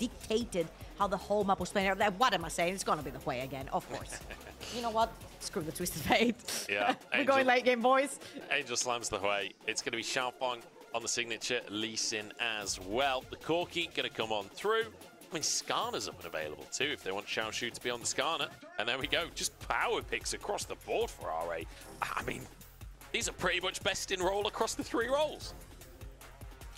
dictated how the whole map was playing. What am I saying? It's gonna be the Jwei again, of course. You know what? Screw the Twisted Fate. Yeah. We're going late game, boys. Angel slams the Jwei. It's going to be XiaoFang on the signature, Lee Sin as well. The Corki going to come on through. I mean, Skarner's up and available too if they want Xiaoxu to be on the Skarner. And there we go. Just power picks across the board for RA. I mean, these are pretty much best in role across the 3 roles.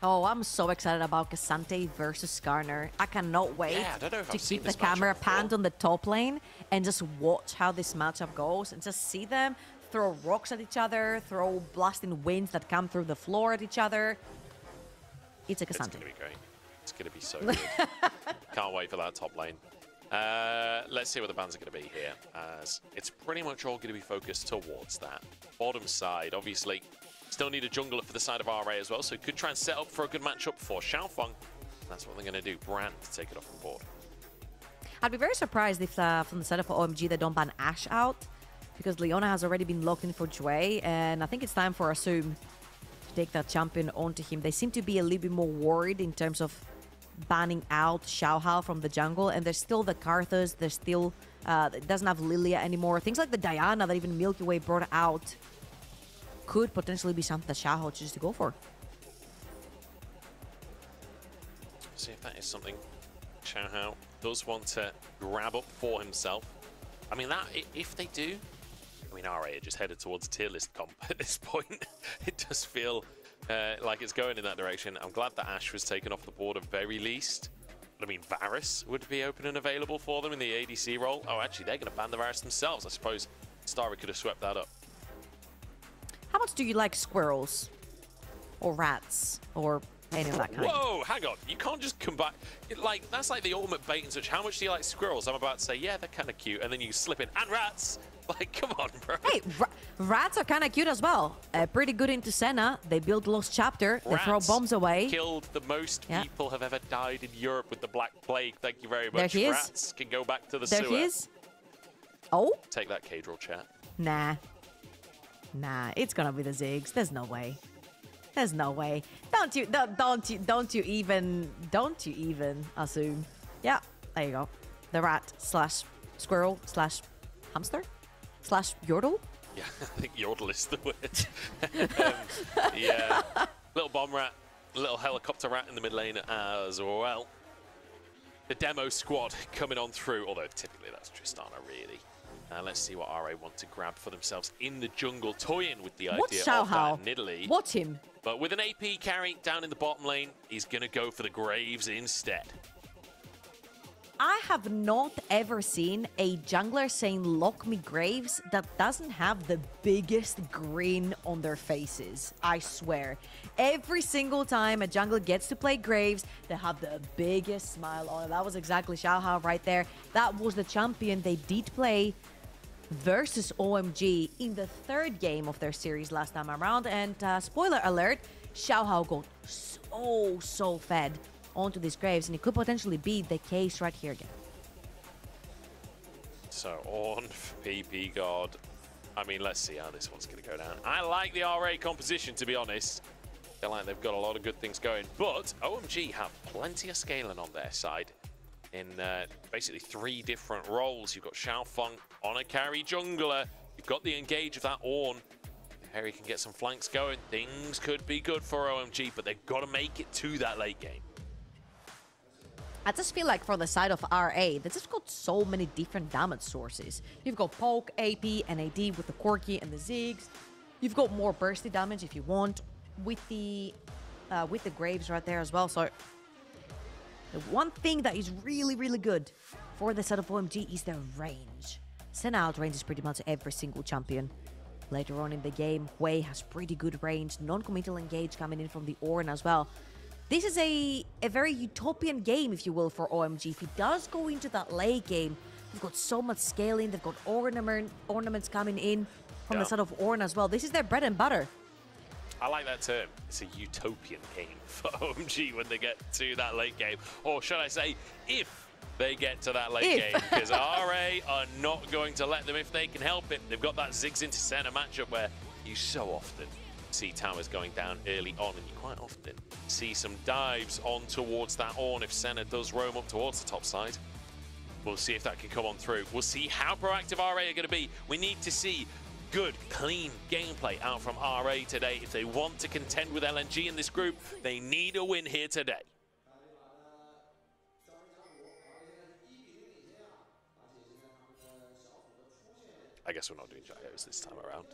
Oh, I'm so excited about Cassante versus Skarner. I cannot wait to keep the camera panned on the top lane and just watch how this matchup goes and just see them throw rocks at each other, throw blasting winds that come through the floor at each other. It's a Cassante. It's going to be great. It's going to be so good. Can't wait for that top lane. Let's see what the bans are going to be here, as it's pretty much all going to be focused towards that. Bottom side, obviously, still need a jungler for the side of RA as well, so could try and set up for a good matchup for XiaoFang. That's what they're going to do. Brand to take it off the board. I'd be very surprised if from the side of OMG they don't ban Ashe out, because Leona has already been locked in for Jwei, and I think it's time for Assum to take that champion onto him. They seem to be a little bit more worried in terms of banning out Xiaohao from the jungle, and there's still the Karthus, there's still it doesn't have Lilia anymore. Things like the Diana that even Milky Way brought out could potentially be something that Xiaohao chooses to go for. See if that is something Xiaohao does want to grab up for himself. I mean, that if they do, I mean, RA are just headed towards a tier list comp at this point. It does feel like it's going in that direction. I'm glad that Ashe was taken off the board at very least. But I mean, Varus would be open and available for them in the ADC role. Oh, actually, they're going to ban the Varus themselves. I suppose Starry could have swept that up. How much do you like squirrels? Or rats? Or any of that kind? Whoa, hang on. You can't just come back. Like, that's like the ultimate bait and switch. How much do you like squirrels? I'm about to say, yeah, they're kind of cute. And then you slip in, and rats. Like, come on, bro. Hey, rats are kind of cute as well. Pretty good into Senna. They build Lost Chapter. They throw bombs away. Killed the most people have ever died in Europe with the Black Plague. Thank you very much. There he is. Rats can go back to the sewer. There he is. Oh? Take that, K-Drill chat. Nah. Nah, it's gonna be the Ziggs. There's no way. There's no way. Don't you even assume. Yeah, there you go. The rat slash squirrel slash hamster slash yordle. Yeah, I think yordle is the word. Yeah, little bomb rat, little helicopter rat in the mid lane as well. The demo squad coming on through, although typically that's Tristana really. Let's see what RA want to grab for themselves in the jungle, toying with the idea of that Nidalee. Watch him. But with an AP carry down in the bottom lane, he's going to go for the Graves instead. I have not ever seen a jungler saying lock me Graves that doesn't have the biggest grin on their faces. I swear. Every single time a jungler gets to play Graves, they have the biggest smile on it. That was exactly Xiaohao right there. That was the champion they did play versus OMG in the 3rd game of their series last time around. And spoiler alert, Xiaohao got so fed onto these Graves, and it could potentially be the case right here again. So on for Ppgod. I mean, let's see how this one's going to go down. I like the RA composition, to be honest. I feel like they've got a lot of good things going, but OMG have plenty of scaling on their side in basically 3 different roles. You've got XiaoFang on a carry jungler. You've got the engage of that Ornn. Hery can get some flanks going. Things could be good for OMG, but they've got to make it to that late game. I just feel like for the side of RA, they just got so many different damage sources. You've got poke, AP, and AD with the Corki and the Ziggs. You've got more bursty damage if you want with the Graves right there as well. So the one thing that is really, really good for the side of OMG is their range. Senna outranges pretty much every single champion. Later on in the game, Jwei has pretty good range. Non-committal engage coming in from the Ornn as well. This is a very utopian game, if you will, for OMG. If it does go into that late game, they've got so much scaling. They've got ornaments coming in from the side of Ornn as well. This is their bread and butter. I like that term. It's a utopian game for OMG when they get to that late game. Or should I say, if they get to that late game. Because RA are not going to let them if they can help it. They've got that Ziggs into Senna matchup where you so often see towers going down early on, and you quite often see some dives on towards that Ornn if Senna does roam up towards the top side. We'll see if that can come on through. We'll see how proactive RA are going to be. We need to see good, clean gameplay out from RA today. If they want to contend with LNG in this group, they need a win here today. I guess we're not doing gyros this time around.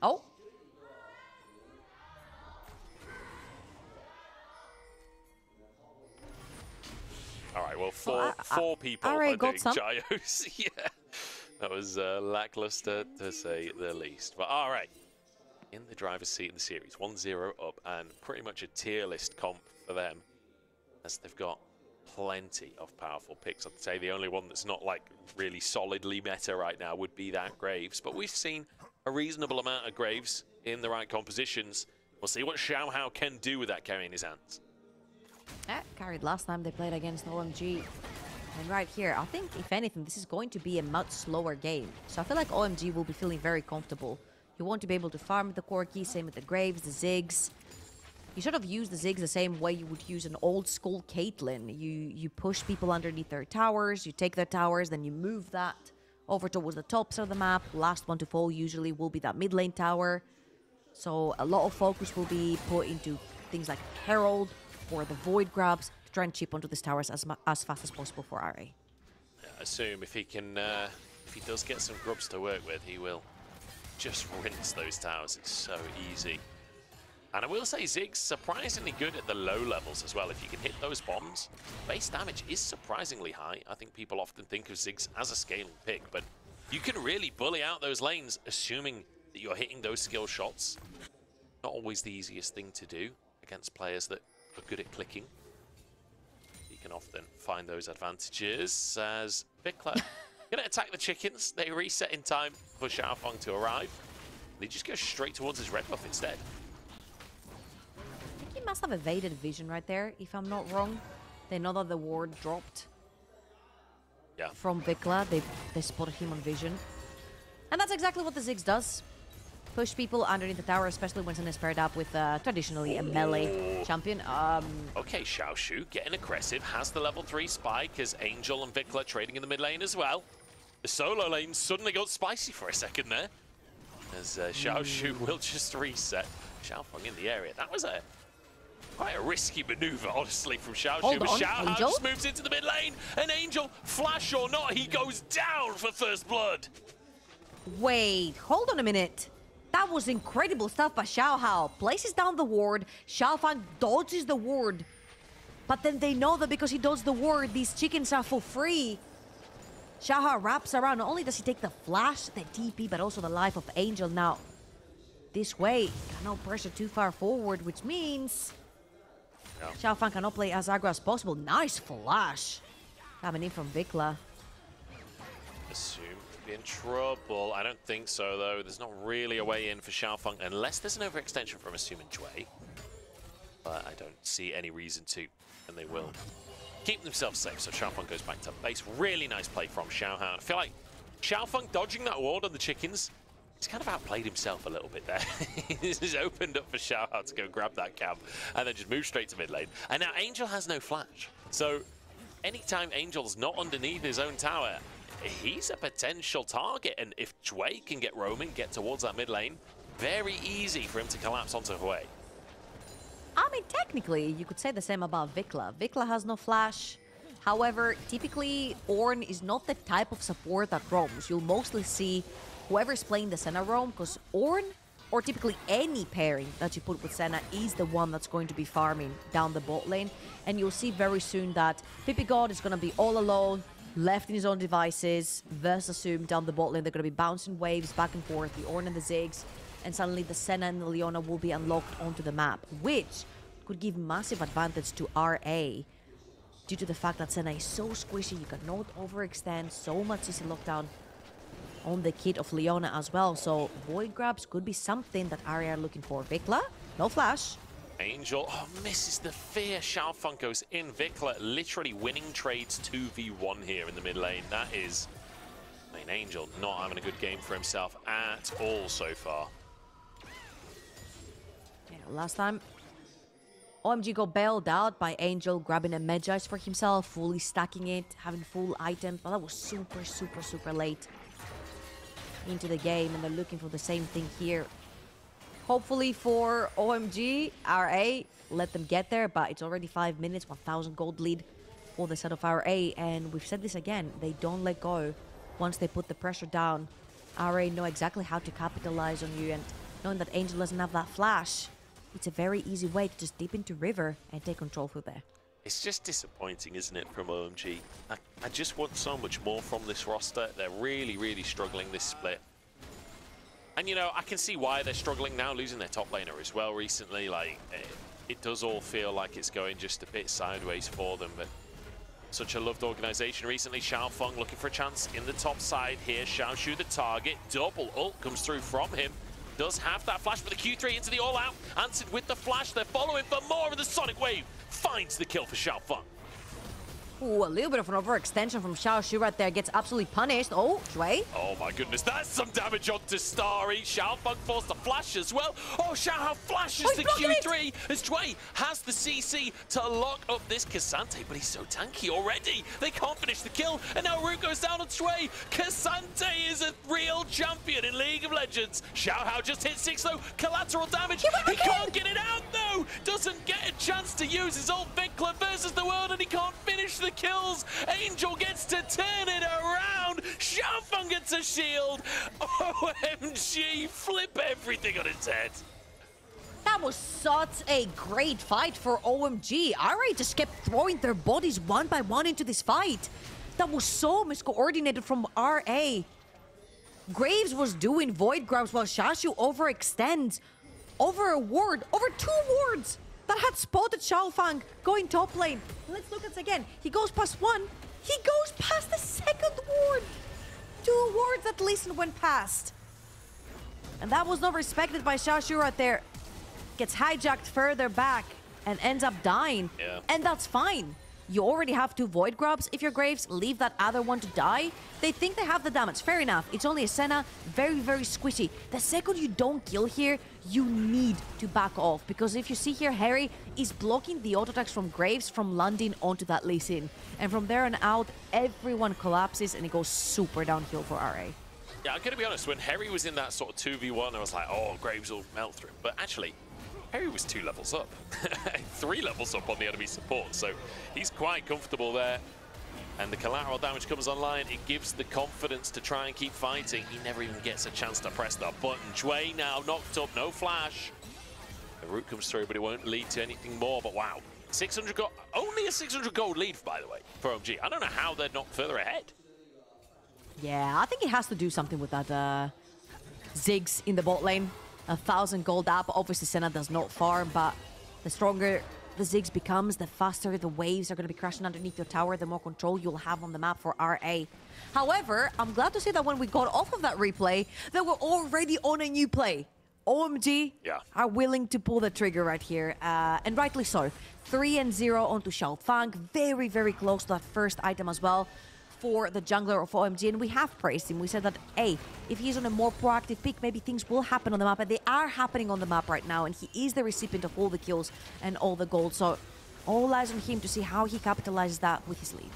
Oh. All right, well, four people are doing gyros. Yeah, that was lackluster to say the least. But all right, in the driver's seat in the series, 1-0 up, and pretty much a tier list comp for them, as they've got plenty of powerful picks. I'd say the only one that's not like really solidly meta right now would be that Graves, but we've seen a reasonable amount of Graves in the right compositions. We'll see what Xiaohao can do with that carry in his hands. Carried last time they played against OMG. And right here, I think, if anything, this is going to be a much slower game. So I feel like OMG will be feeling very comfortable. You want to be able to farm the Corki, same with the Graves, the Ziggs. You sort of use the Ziggs the same way you would use an old school Caitlyn. You push people underneath their towers, you take their towers, then you move that over towards the tops of the map. Last one to fall usually will be that mid lane tower. So a lot of focus will be put into things like Herald or the Void grabs to try and chip onto these towers as fast as possible for RA. I assume if he can, if he does get some grubs to work with, he will just rinse those towers. It's so easy. And I will say Ziggs surprisingly good at the low levels as well. If you can hit those bombs, base damage is surprisingly high. I think people often think of Ziggs as a scaling pick, but you can really bully out those lanes, assuming that you're hitting those skill shots. Not always the easiest thing to do against players that are good at clicking. You can often find those advantages as Vicla gonna attack the chickens. They reset in time for XiaoFang to arrive. They just go straight towards his red buff instead. I think he must have evaded vision right there, if I'm not wrong. They know that the ward dropped from Vicla. They spotted him on vision. And that's exactly what the Ziggs does. Push people underneath the tower, especially when it's paired up with traditionally a melee champion. Okay, Xiaoxu getting aggressive, has the level 3 spike as Angel and Vicla trading in the mid lane as well. The solo lane suddenly got spicy for a second there, as Xiaoxu will just reset. XiaoFang in the area. That was quite a risky maneuver, honestly, from Xiaoxu. But Xiaohao just moves into the mid lane, and Angel, flash or not, he goes down for first blood. Wait, hold on a minute. That was incredible stuff by Xiaohao. Places down the ward, XiaoFang dodges the ward. But then they know that because he dodged the ward, these chickens are for free. Xiaohao wraps around. Not only does he take the flash, the TP, but also the life of Angel. Now, this way cannot pressure too far forward, which means XiaoFang cannot play as aggro as possible. Nice flash coming in from Vicla. Assum could be in trouble. I don't think so, though. There's not really a way in for XiaoFang unless there's an overextension from Assum and Jwei. But I don't see any reason to, and they will keep themselves safe. So XiaoFang goes back to base. Really nice play from Xiaohao. I feel like XiaoFang dodging that ward on the chickens, he's kind of outplayed himself a little bit there. This has opened up for Xiaohao to go grab that camp and then just move straight to mid lane. And now Angel has no flash. So anytime Angel's not underneath his own tower, he's a potential target. And if Jwei can get roaming, get towards that mid lane, very easy for him to collapse onto Jwei. I mean, technically, you could say the same about Vicla. Vicla has no flash. However, typically, Ornn is not the type of support that roams. You'll mostly see whoever's playing the Senna roam, because Ornn, or typically any pairing that you put with Senna, is the one that's going to be farming down the bot lane. And you'll see very soon that Ppgod is going to be all alone, left in his own devices, versus Assum down the bot lane. They're going to be bouncing waves back and forth, the Ornn and the Ziggs, and suddenly the Senna and the Leona will be unlocked onto the map, which could give massive advantage to RA due to the fact that Senna is so squishy. You cannot overextend, so much easy lockdown on the kit of Leona as well. So Void grabs could be something that RA are looking for. Vicla, no flash. Angel, misses the fear. XiaoFang goes in. Vicla literally winning trades 2v1 here in the mid lane. That is, I mean, Angel not having a good game for himself at all so far. Last time, OMG got bailed out by Angel grabbing a Medjais for himself, fully stacking it, having full items, but that was super late into the game, and they're looking for the same thing here. Hopefully for OMG, RA, let them get there, but it's already 5 minutes, 1,000 gold lead for the side of RA, and we've said this again, they don't let go once they put the pressure down. RA know exactly how to capitalize on you, and knowing that Angel doesn't have that flash, it's a very easy way to just dip into river and take control through there. It's just disappointing, isn't it, from OMG? I just want so much more from this roster. They're really struggling this split. And, you know, I can see why they're struggling now, losing their top laner as well recently. Like, it does all feel like it's going just a bit sideways for them, but such a loved organization recently. XiaoFang looking for a chance in the top side here. Xiaoxu the target. Double ult comes through from him. Does have that flash, but the Q3 into the all-out. Answered with the flash. They're following for more, and the Sonic Wave finds the kill for XiaoFang. Ooh, a little bit of an overextension from Xiaoxu right there. Gets absolutely punished. Oh, Jwei. Oh my goodness, that's some damage onto Starry. XiaoFang forced the flash as well. Oh, Xiaohao flashes the Q3 as Jwei has the CC to lock up this K'Sante, but he's so tanky already. They can't finish the kill, and now Root goes down on Jwei. K'Sante is a real champion in League of Legends. Xiaohao just hit 6 though. Collateral damage. He can't get it out though. Doesn't get a chance to use his old Vicla versus the world, and he can't finish the kills. Angel gets to turn it around. XiaoFang gets a shield. OMG, flip everything on its head. That was such a great fight for OMG. RA just kept throwing their bodies one by one into this fight. That was so miscoordinated from RA. Graves was doing void grabs while Xiaoxu overextends over a ward, over 2 wards that had spotted XiaoFang going top lane. Let's look at this again. He goes past 1. He goes past the 2nd ward. 2 wards at least went past. And that was not respected by Xiaoxu right there. Gets hijacked further back and ends up dying. Yeah. And that's fine. You already have 2 void grabs. If you're Graves, leave that other one to die. They think they have the damage. Fair enough. It's only a Senna. Very squishy. The second you don't kill here, you need to back off. Because if you see here, Hery is blocking the auto attacks from Graves from landing onto that Lee Sin. And from there on out, everyone collapses and it goes super downhill for RA. Yeah, I'm going to be honest. When Hery was in that sort of 2v1, I was like, oh, Graves will melt through him. But actually, Hery was 2 levels up, 3 levels up on the enemy support, so he's quite comfortable there. And the collateral damage comes online, it gives the confidence to try and keep fighting. He never even gets a chance to press the button. Jwei now knocked up, no flash. The root comes through, but it won't lead to anything more, but wow. 600 gold, only a 600 gold lead, by the way, for OMG. I don't know how they're not further ahead. Yeah, I think it has to do something with that Ziggs in the bot lane. 1,000 gold up. Obviously, Senna does not farm, but the stronger the Ziggs becomes, the faster the waves are going to be crashing underneath your tower, the more control you'll have on the map for RA. However, I'm glad to see that when we got off of that replay, they were already on a new play. OMG are willing to pull the trigger right here, and rightly so. 3-0 onto XiaoFang, very close to that first item as well for the jungler of OMG, and we have praised him. We said that, hey, if he's on a more proactive pick, maybe things will happen on the map, and they are happening on the map right now, and he is the recipient of all the kills and all the gold, so all eyes on him to see how he capitalizes that with his lead.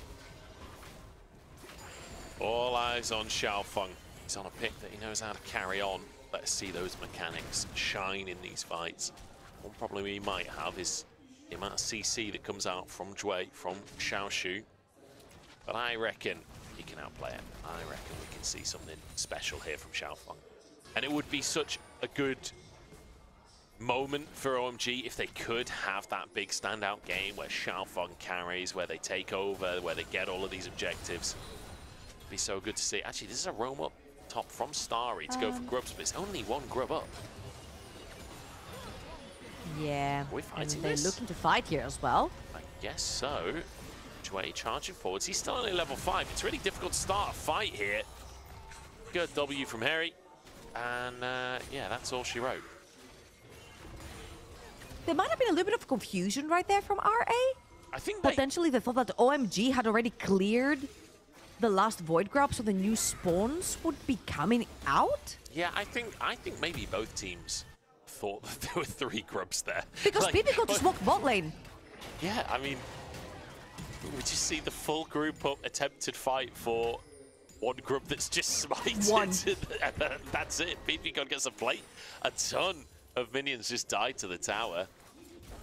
All eyes on XiaoFang. He's on a pick that he knows how to carry on. Let's see those mechanics shine in these fights. One problem he might have is the amount of CC that comes out from Jwei, from Xiaoxu. But I reckon he can outplay it. I reckon we can see something special here from XiaoFang. And it would be such a good moment for OMG if they could have that big standout game where XiaoFang carries, where they take over, where they get all of these objectives. It'd be so good to see. Actually, this is a roam up top from Starry to go for grubs, but it's only 1 grub up. Yeah, Are we fighting and they're this? looking to fight here as well. I guess so. Jwei charging forwards. He's still only level 5. It's really difficult to start a fight here. Good W from Hery. And yeah, that's all she wrote. There might have been a little bit of confusion right there from RA. I think potentially they thought that OMG had already cleared the last void grab, so the new spawns would be coming out. Yeah, I think maybe both teams thought that there were 3 grubs there. Because Ppgod just walked bot lane. Yeah, I mean, we just see the full group up attempted fight for one grub that's just smited. One. That's it. Ppgod gets a plate. A ton of minions just died to the tower.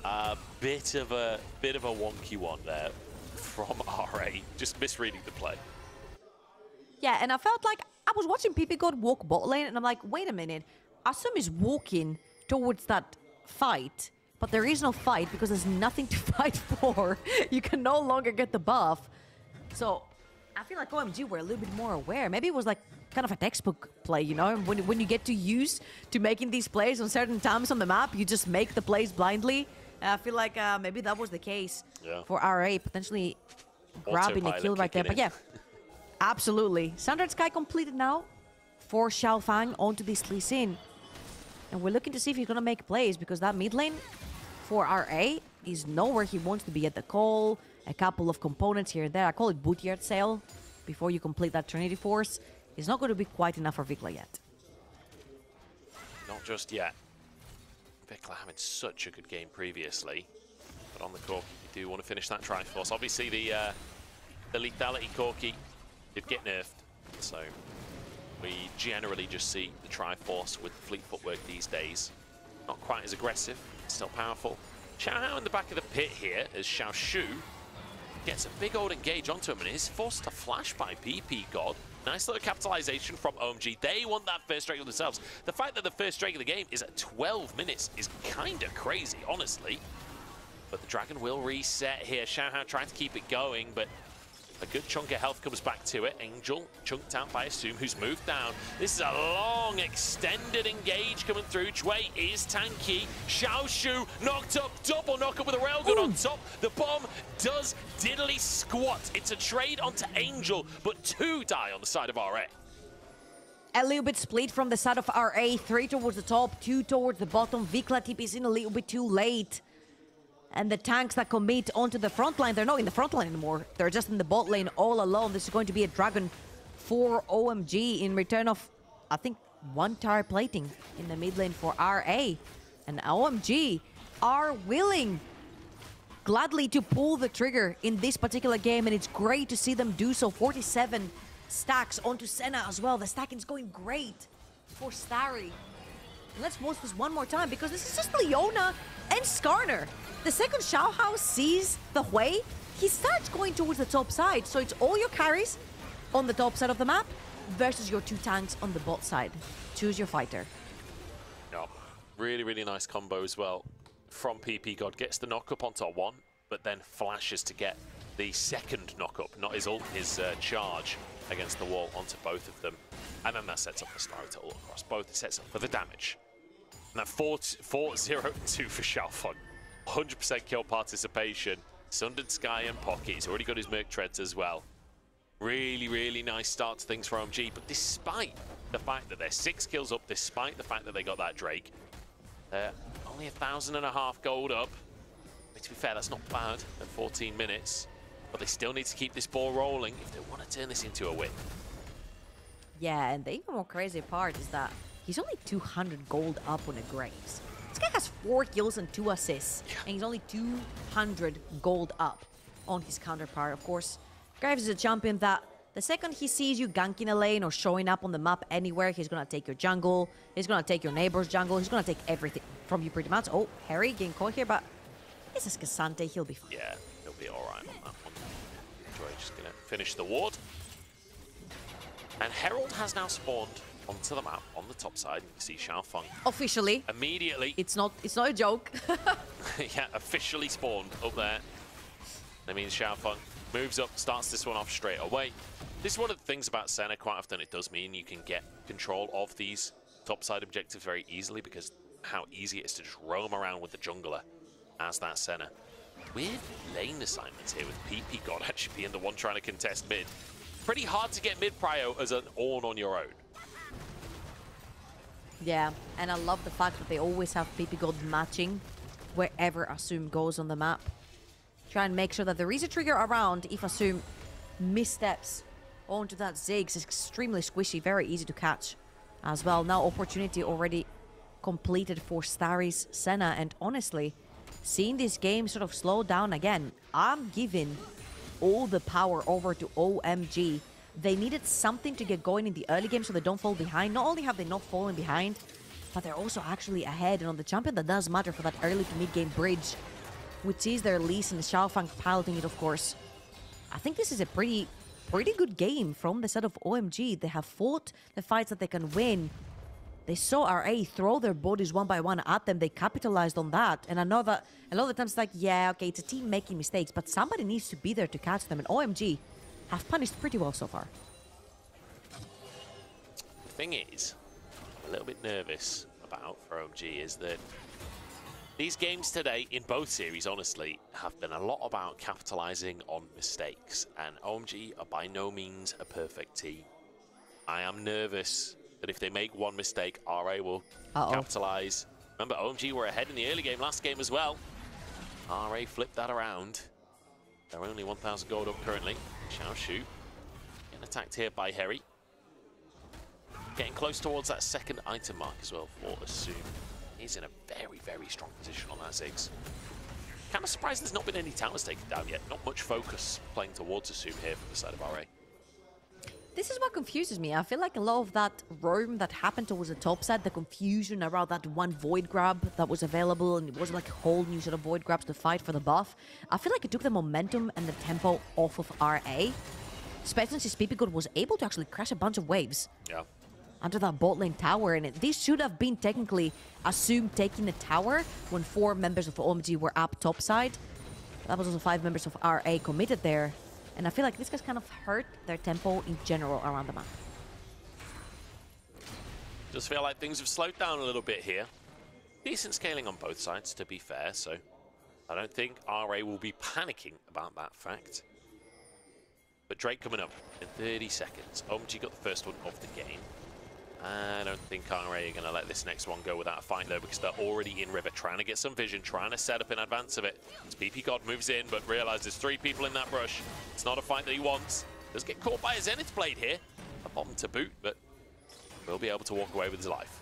A bit of a wonky one there from RA, just misreading the play. Yeah, and I felt like I was watching Ppgod walk bot lane, and I'm like, wait a minute. Assum is walking towards that fight, but there is no fight because there's nothing to fight for. You can no longer get the buff. So I feel like OMG were a little bit more aware. Maybe it was like kind of a textbook play, you know? When you get to use to making these plays on certain times on the map, you just make the plays blindly. I feel like maybe that was the case for RA, potentially grabbing a kill right there. But yeah, absolutely. Standard Sky completed now for XiaoFang onto this Lee Sin. And we're looking to see if he's going to make plays, because that mid lane for RA is nowhere he wants to be at the call. A couple of components here and there. I call it bootyard sale before you complete that Trinity Force. It's not going to be quite enough for Vicla yet. Not just yet. Vicla having such a good game previously, but on the Corki, you do want to finish that Triforce. Obviously, the lethality Corki did get nerfed, so we generally just see the Triforce with fleet footwork these days. Not quite as aggressive, still powerful. Xiaohao in the back of the pit here as Xiaoxu gets a big old engage onto him and is forced to flash by Ppgod. Nice little capitalization from OMG. They want that first drake of themselves. The fact that the first drake of the game is at 12 minutes is kind of crazy, honestly. But the dragon will reset here. Xiaohao trying to keep it going, but a good chunk of health comes back to it. Angel chunked out by Assum, who's moved down. This is a long, extended engage coming through. Jwei is tanky. Xiaoxu knocked up, double knock up with a railgun on top. The bomb does diddly squat. It's a trade onto Angel, but 2 die on the side of RA. A little bit split from the side of RA. 3 towards the top, 2 towards the bottom. Vicla TP's in a little bit too late. And the tanks that commit onto the front line, they're not in the front line anymore. They're just in the bot lane all alone. This is going to be a dragon for OMG in return of, I think, 1 tire plating in the mid lane for RA. And OMG are willing gladly to pull the trigger in this particular game, and it's great to see them do so. 47 stacks onto Senna as well. The stacking is going great for Starry. And let's watch this one more time, because this is just Leona and Skarner. The second Xiaohao sees the Jwei, he starts going towards the top side. So it's all your carries on the top side of the map versus your 2 tanks on the bot side. Choose your fighter. No, really, really nice combo as well from Ppgod. Gets the knock up onto 1, but then flashes to get the second knock up, not his ult, his charge against the wall onto both of them. And then that sets up the Starry to ult across both. It sets up for the damage. And that 4-0-2 for XiaoFang. 100% kill participation. Sundered Sky and Pocket. He's already got his Merc Treads as well. Really, really nice start to things for OMG. But despite the fact that they're 6 kills up, despite the fact that they got that Drake, they're only 1,500 gold up. To be fair, that's not bad at 14 minutes. But they still need to keep this ball rolling if they want to turn this into a win. Yeah, and the even more crazy part is that he's only 200 gold up on a Graves. This guy has 4 kills and 2 assists, and he's only 200 gold up on his counterpart. Of course, Graves is a champion that the second he sees you ganking a lane or showing up on the map anywhere, he's going to take your jungle, he's going to take your neighbor's jungle, he's going to take everything from you pretty much. Oh, Hery getting caught here, but this is Cassante, he'll be fine. Yeah, he'll be alright on that one. Jwei just going to finish the ward. And Herald has now spawned onto the map on the top side. You can see XiaoFang Officially. Immediately. It's not a joke. Yeah, officially spawned up there. That means XiaoFang moves up, starts this one off straight away. This is one of the things about Senna. Quite often it does mean you can get control of these topside objectives very easily, because how easy it is to just roam around with the jungler as that Senna. Weird lane assignments here with Ppgod actually being the one trying to contest mid. Pretty hard to get mid prio as an Ornn on your own. Yeah, and I love the fact that they always have Ppgod matching wherever Assum goes on the map. Try and make sure that there is a trigger around if Assum missteps onto that Ziggs. It's extremely squishy, very easy to catch as well. Now opportunity already completed for Starry's Senna. And honestly, seeing this game sort of slow down again, I'm giving all the power over to OMG. They needed something to get going in the early game so they don't fall behind. Not only have they not fallen behind, but they're also actually ahead. And on the champion that does matter for that early to mid-game bridge, which is their Lee and XiaoFang piloting it, of course. I think this is a pretty good game from the side of OMG. They have fought the fights that they can win. They saw RA throw their bodies one by one at them. They capitalized on that. And I know that a lot of the times it's like, yeah, okay, it's a team making mistakes, but somebody needs to be there to catch them. And OMG have punished pretty well so far. The thing is, I'm a little bit nervous about for OMG is that these games today, in both series, honestly, have been a lot about capitalizing on mistakes. And OMG are by no means a perfect team. I am nervous that if they make one mistake, RA will capitalize. Remember, OMG were ahead in the early game last game as well. RA flipped that around. They're only 1,000 gold up currently. Xiaoxu getting attacked here by Hery. Getting close towards that second item mark as well for Assum. He's in a very, very strong position on that Ziggs. Kind of surprised there's not been any towers taken down yet. Not much focus playing towards Assum here from the side of RA. This is what confuses me. I feel like a lot of that roam that happened towards the top side, the confusion around that one void grab that was available, and it wasn't like a whole new set of void grabs to fight for the buff. I feel like it took the momentum and the tempo off of RA, especially since Ppgod was able to actually crash a bunch of waves. Yeah. Under that bot lane tower, and this should have been technically Assum taking the tower when 4 members of OMG were up top side. That was also 5 members of RA committed there. And I feel like this guy's kind of hurt their tempo in general around the map. Just feel like things have slowed down a little bit here. Decent scaling on both sides, to be fair, so I don't think RA will be panicking about that fact. But Drake coming up in 30 seconds. OMG got the first one of the game. I don't think RA are going to let this next one go without a fight, though, because they're already in river, trying to get some vision, trying to set up in advance of it. As Ppgod moves in, but realizes there's 3 people in that brush. It's not a fight that he wants. Does get caught by a Zenith Blade here. A bomb to boot, but will be able to walk away with his life.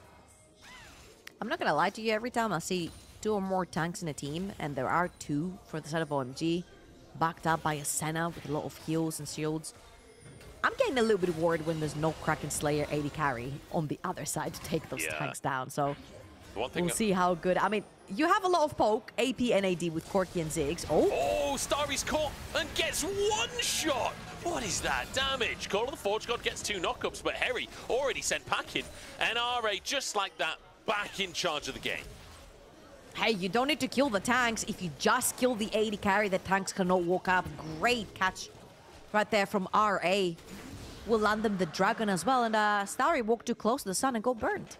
I'm not going to lie to you, every time I see 2 or more tanks in a team, and there are 2 for the side of OMG, backed up by a Senna with a lot of heals and shields, I'm getting a little bit worried when there's no Kraken Slayer 80 carry on the other side to take those tanks down. So we'll see how good. I mean, you have a lot of poke, AP and AD with Corki and Ziggs. Oh, Starry's caught and gets 1 shot. What is that damage? Call of the Forge God gets 2 knockups, but Hery already sent packing. And RA, just like that, back in charge of the game. Hey, you don't need to kill the tanks. If you just kill the 80 carry, the tanks cannot walk up. Great catch right there from RA. Will land them the dragon as well, and Starry walked too close to the sun and got burned.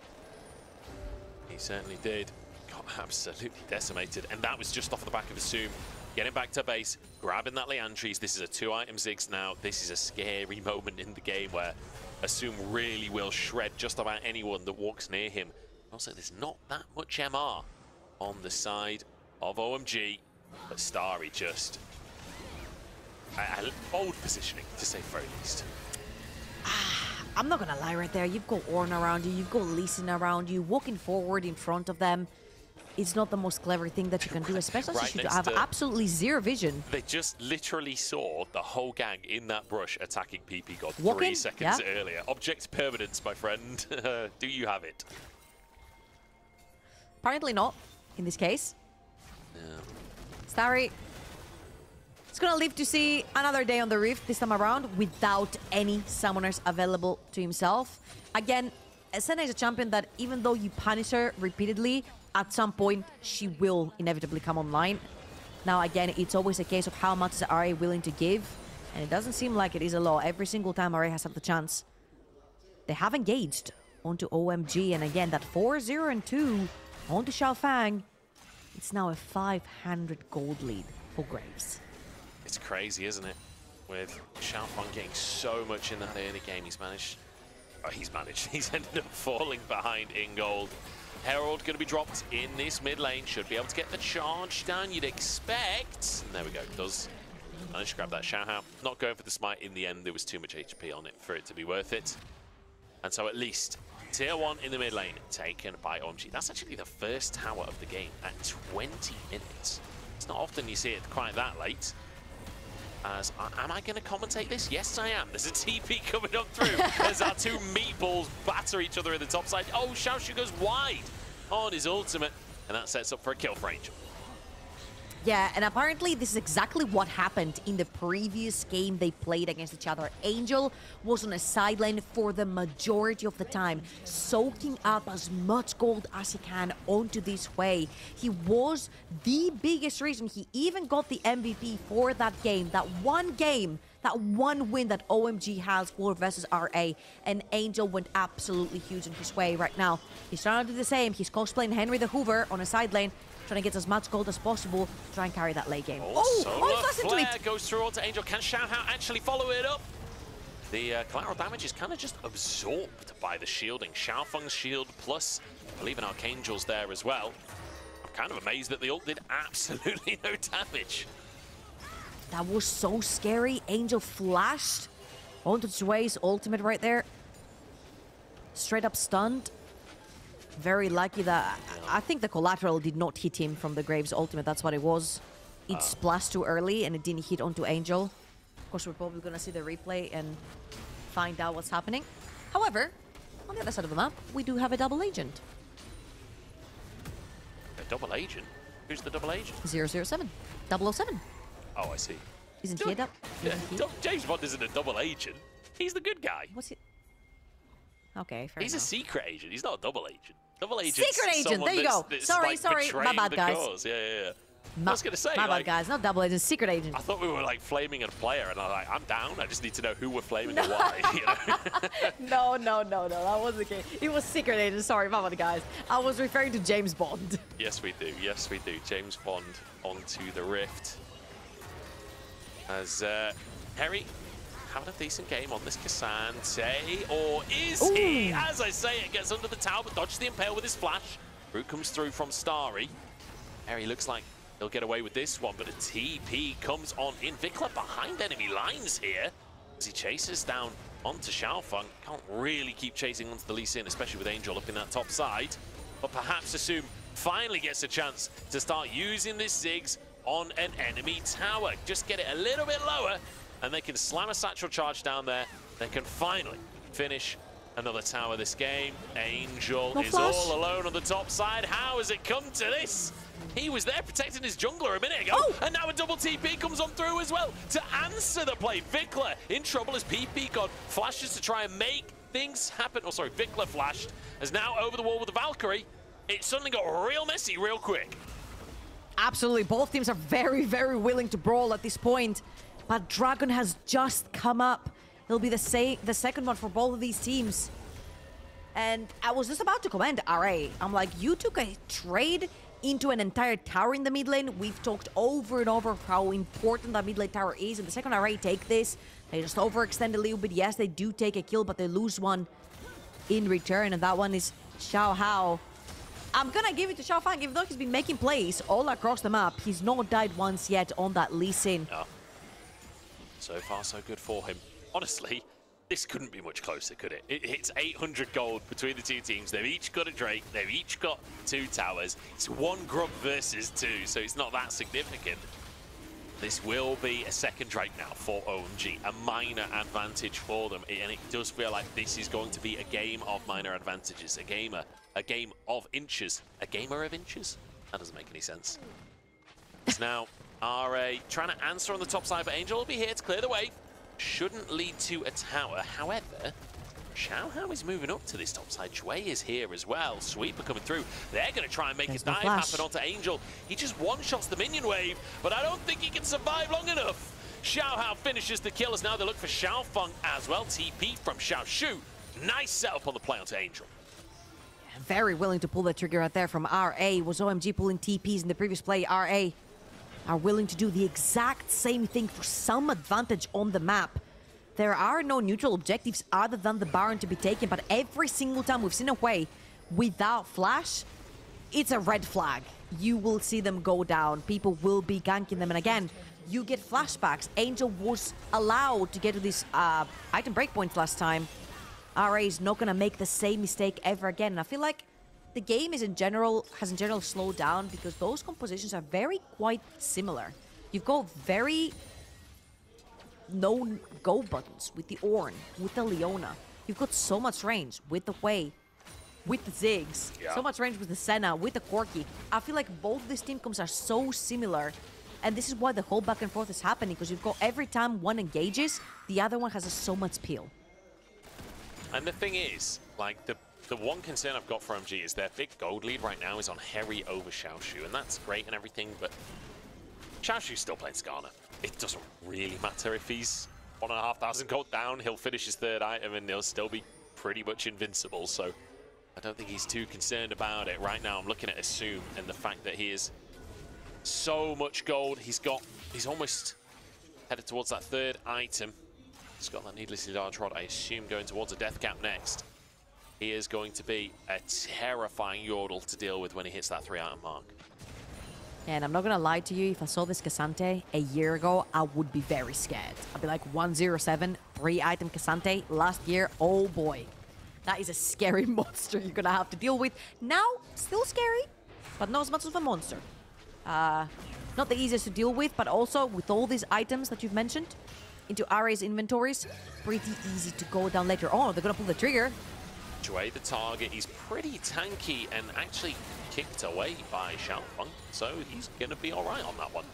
He certainly did. Got absolutely decimated, and that was just off the back of Assum. Getting back to base, grabbing that Leandries. This is a 2-item Ziggs now. This is a scary moment in the game where Assum really will shred just about anyone that walks near him. Also, there's not that much MR on the side of OMG, but Starry just bold positioning, to say the very least. I'm not gonna lie right there. You've got Ornn around you, you've got Lee Sin around you, walking forward in front of them. It's not the most clever thing that you can do, especially since you have absolutely zero vision. They just literally saw the whole gang in that brush attacking Ppgod 3 Walking? seconds earlier. Object permanence, my friend. Do you have it? Apparently not, in this case. Yeah. Starry is gonna live to see another day on the Rift this time around without any summoners available to himself. Again, Senna is a champion that even though you punish her repeatedly, at some point she will inevitably come online. Now again, it's always a case of how much is RA willing to give, and it doesn't seem like it is a lot. Every single time RA has had the chance, they have engaged onto OMG, and again, that 4-0 and 2 onto XiaoFang. It's now a 500 gold lead for Graves. It's crazy, isn't it? With XiaoFang getting so much in that early game, he's ended up falling behind in gold. Herald going to be dropped in this mid lane, should be able to get the charge down, you'd expect. And there we go, does manage to grab that Xiaohao. Not going for the smite in the end, there was too much HP on it for it to be worth it. And so at least Tier 1 in the mid lane, taken by OMG. That's actually the first tower of the game at 20 minutes. It's not often you see it quite that late. As am I going to commentate this? Yes, I am. There's a TP coming up through. There's our two meatballs batter each other in the top side. Oh, Xiaoxu goes wide on his ultimate, and that sets up for a kill for Angel. Yeah, and apparently this is exactly what happened in the previous game they played against each other. Angel was on a sideline for the majority of the time, soaking up as much gold as he can onto this Jwei. He was the biggest reason he even got the MVP for that game, that one win that OMG has for versus RA, and Angel went absolutely huge in his Jwei right now. He's trying to do the same. He's cosplaying Henry the Hoover on a side lane, trying to get as much gold as possible, try and carry that late game. Flare goes through onto Angel. Can Xiaohao actually follow it up? The collateral damage is kind of just absorbed by the shielding. XiaoFang's shield plus, I believe, an Archangel's there as well. I'm kind of amazed that the ult did absolutely no damage. That was so scary. Angel flashed onto Jwei's ultimate right there. Straight up stunned. Very lucky that I think the collateral did not hit him from the Graves ultimate. That's what it was. It splashed too early and it didn't hit onto Angel. Of course, we're probably going to see the replay and find out what's happening. However, on the other side of the map, we do have a double agent. A double agent? Who's the double agent? 007. 007. Oh, I see. Isn't he up? James Bond isn't a double agent. He's the good guy. What's it? Okay, fair He's enough. a secret agent. He's not a double agent. Double agent. Secret agent. There you go. Sorry. My bad, guys. Cause. Yeah. I was gonna say, my bad, guys. Not double agent, secret agent. I thought we were like flaming a player, and I'm like, I'm down. I just need to know who we're flaming and why. You know? No. That wasn't the case. It was secret agent. Sorry, my bad, guys. I was referring to James Bond. Yes, we do. Yes, we do. James Bond onto the Rift. As Hery having a decent game on this Cassante, or is he? As I say, it gets under the tower, but dodges the Impale with his flash. Root comes through from Starry. Hery looks like he'll get away with this one, but a TP comes on in. Vicla behind enemy lines here as he chases down onto XiaoFang. Can't really keep chasing onto the Lee Sin, especially with Angel up in that top side. But perhaps Assum finally gets a chance to start using this Ziggs on an enemy tower. Just get it a little bit lower, and they can slam a satchel charge down there. They can finally finish another tower this game. Angel is all alone on the top side. How has it come to this? He was there protecting his jungler a minute ago, and now a double TP comes on through as well to answer the play. Vicla in trouble as Ppgod flashes to try and make things happen. Oh, sorry, Vicla flashed, is now over the wall with the Valkyrie. It suddenly got real messy real quick. Absolutely, both teams are very, very willing to brawl at this point. But Dragon has just come up. It'll be the second one for both of these teams. And I was just about to commend RA. I'm like, you took a trade into an entire tower in the mid lane. We've talked over and over how important that mid lane tower is. And the second RA take this, they just overextend a little bit. Yes, they do take a kill, but they lose one in return. And that one is Xiaohao. I'm gonna give it to XiaoFang, even though he's been making plays all across the map. He's not died once yet on that Lee Sin. No. So far, so good for him. Honestly, this couldn't be much closer, could it? It hits 800 gold between the two teams. They've each got a Drake. They've each got 2 towers. It's 1 Grub versus 2, so it's not that significant. This will be a second Drake now for OMG, a minor advantage for them, and it does feel like this is going to be a game of minor advantages, a game of inches. A gamer of inches? That doesn't make any sense. It's now RA trying to answer on the top side, but Angel will be here to clear the way. Shouldn't lead to a tower. However, Xiaohao is moving up to this top side. Jwei is here as well. Sweeper coming through. They're going to try and make a dive happen onto Angel. He just one-shots the minion wave, but I don't think he can survive long enough. Xiaohao finishes the kill as now they look for XiaoFang as well. TP from Xiaoxu. Nice setup on the play onto Angel. Very willing to pull the trigger out there from RA. Was OMG pulling TPs in the previous play? RA are willing to do the exact same thing for some advantage on the map. There are no neutral objectives other than the Baron to be taken, but every single time we've seen a Jwei without flash, it's a red flag. You will see them go down. People will be ganking them, and again, you get flashbacks. Angel was allowed to get to these item breakpoints last time, RA is not going to make the same mistake ever again. And I feel like the game has in general slowed down because those compositions are quite similar. You've got very known go buttons with the Ornn, with the Leona. You've got so much range with the Jwei, with the Ziggs, so much range with the Senna, with the Corki. I feel like both of these team comps are so similar. And this is why the whole back and forth is happening, because you've got every time one engages, the other one has so much peel. And the thing is, like, the one concern I've got for OMG is their big gold lead right now is on Hery over Xiaoxu, and that's great and everything, but Xiaoxu's still playing Skarner. It doesn't really matter if he's 1,500 gold down, he'll finish his third item and he'll still be pretty much invincible, so I don't think he's too concerned about it. Right now I'm looking at Assum and the fact that he is so much gold. He's almost headed towards that third item. He's got that needlessly large rod, I assume, going towards a death cap next. He is going to be a terrifying Yordle to deal with when he hits that 3-item mark. And I'm not gonna lie to you, if I saw this Cassante a year ago, I would be very scared. I'd be like 107, 3-item Cassante last year, oh boy. That is a scary monster you're gonna have to deal with. Now, still scary, but not as much of a monster. Not the easiest to deal with, but also with all these items that you've mentioned into RA's inventories, pretty easy to go down later. Oh, they're gonna pull the trigger. Jwei, the target, he's pretty tanky and actually kicked away by XiaoFang, so he's gonna be all right on that one.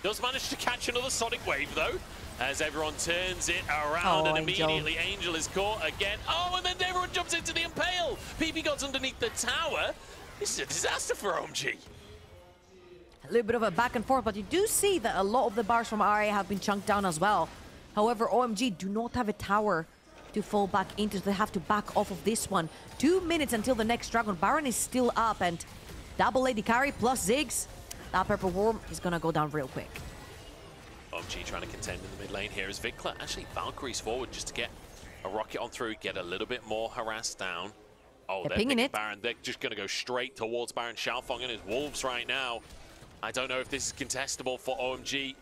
Does manage to catch another Sonic Wave though, as everyone turns it around and immediately Angel is caught again. Oh, and then everyone jumps into the Impale. Ppgod's underneath the tower. This is a disaster for OMG. A little bit of a back and forth, but you do see that a lot of the bars from RA have been chunked down as well. However, OMG do not have a tower to fall back into, so they have to back off of this one. 2 minutes until the next Dragon. Baron is still up, and double Lady Carry plus Ziggs. That Purple Worm is gonna go down real quick. OMG trying to contend in the mid lane here as Vicla actually Valkyries forward just to get a rocket on through, get a little bit more harassed down. Oh, they're pinging it. Baron, they're just gonna go straight towards Baron. XiaoFang and his Wolves right now. I don't know if this is contestable for OMG,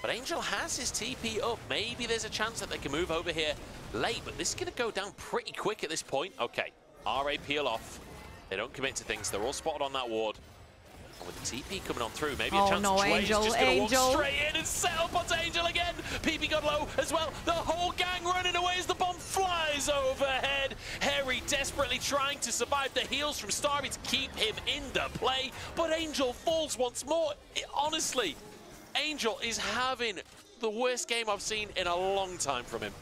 but Angel has his TP up. Maybe there's a chance that they can move over here late, but this is going to go down pretty quick at this point. Okay, RA peel off. They don't commit to things. They're all spotted on that ward. And with the TP coming on through, maybe a chance Jwei's just going to walk straight in and set up onto Angel again. Ppgod low as well. The whole gang running away as the bomb flies overhead. Hery desperately trying to survive the heals from Starry to keep him in the play, but Angel falls once more. Honestly, Angel is having the worst game I've seen in a long time from him.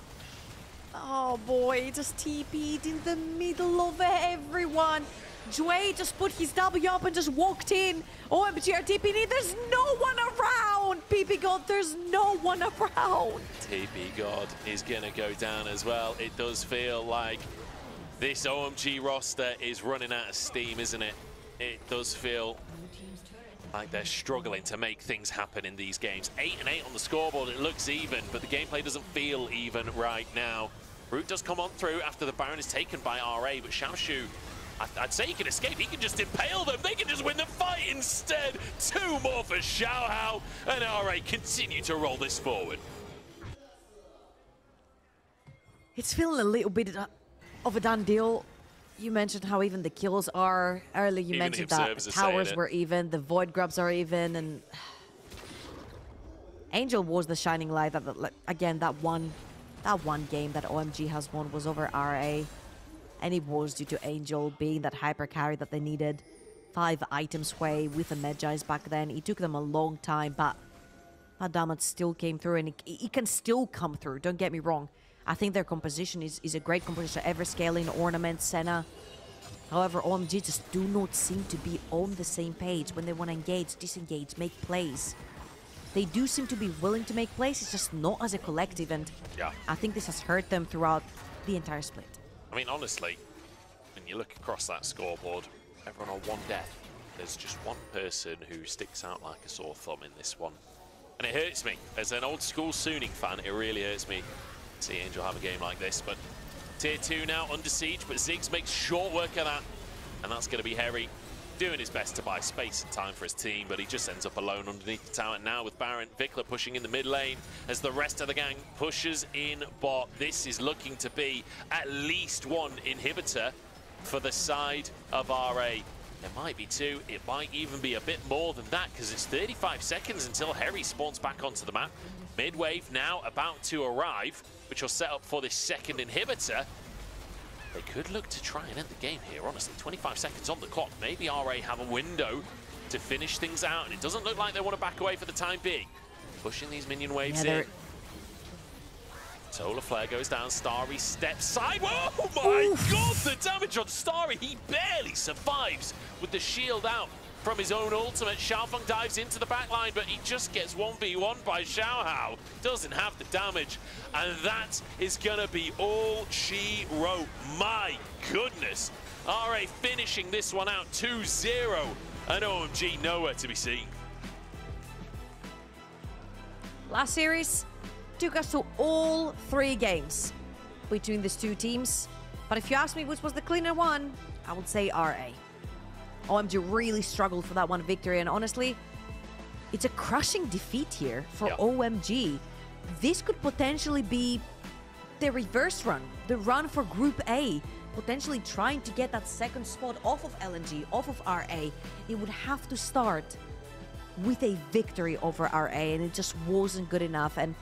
Oh boy, just TP'd in the middle of everyone. Jwei just put his W up and just walked in. OMG are TP'd in. There's no one around. Ppgod, there's no one around. Ppgod is gonna go down as well. It does feel like this OMG roster is running out of steam, isn't it? It does feel like they're struggling to make things happen in these games. 8 and 8 on the scoreboard. It looks even, but the gameplay doesn't feel even right now. Root does come on through after the Baron is taken by RA, but Xiaoxu, I'd say he can escape. He can just impale them. They can just win the fight instead. 2 more for Xiaohao, and RA continue to roll this forward. It's feeling a little bit of a done deal. You mentioned how even the kills are. Earlier you mentioned that the towers were even, the void grubs are even, and Angel was the shining light. That again, that one game that OMG has won was over RA, and it was due to Angel being that hyper carry that they needed. 5 items Jwei with the Medjais back then. It took them a long time, but that damage still came through, and it can still come through. Don't get me wrong. I think their composition is a great composition. Ever scaling, Ornament, Senna. However, OMG just do not seem to be on the same page when they want to engage, disengage, make plays. They do seem to be willing to make plays, it's just not as a collective, and I think this has hurt them throughout the entire split. I mean, honestly, when you look across that scoreboard, everyone on 1 death. There's just one person who sticks out like a sore thumb in this one. And it hurts me. As an old school Sooning fan, it really hurts me to see Angel have a game like this. But Tier 2 now under siege, but Ziggs makes short work of that. And that's going to be Hery. doing his best to buy space and time for his team, but he just ends up alone underneath the tower. Now with Baron, Vicla pushing in the mid lane as the rest of the gang pushes in bot. This is looking to be at least one inhibitor for the side of RA. There might be two, it might even be a bit more than that, because it's 35 seconds until Hery spawns back onto the map. Mid-wave now about to arrive, which will set up for this second inhibitor. They could look to try and end the game here, honestly. 25 seconds on the clock. Maybe RA have a window to finish things out, and it doesn't look like they want to back away for the time being. Pushing these minion waves in. Solar Flare goes down, Starry steps side. Oh my god, the damage on Starry. He barely survives with the shield out from his own ultimate. XiaoFang dives into the backline, but he just gets 1v1 by Xiaohao. Doesn't have the damage, and that is gonna be all she wrote. My goodness. RA finishing this one out 2-0, and OMG nowhere to be seen. Last series took us to all 3 games between these two teams. But if you ask me which was the cleaner one, I would say RA. OMG really struggled for that one victory, and honestly, it's a crushing defeat here for OMG. This could potentially be the reverse run, the run for Group A, potentially trying to get that second spot off of LNG, off of RA. It would have to start with a victory over RA, and it just wasn't good enough. And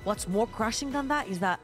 what's more crushing than that is that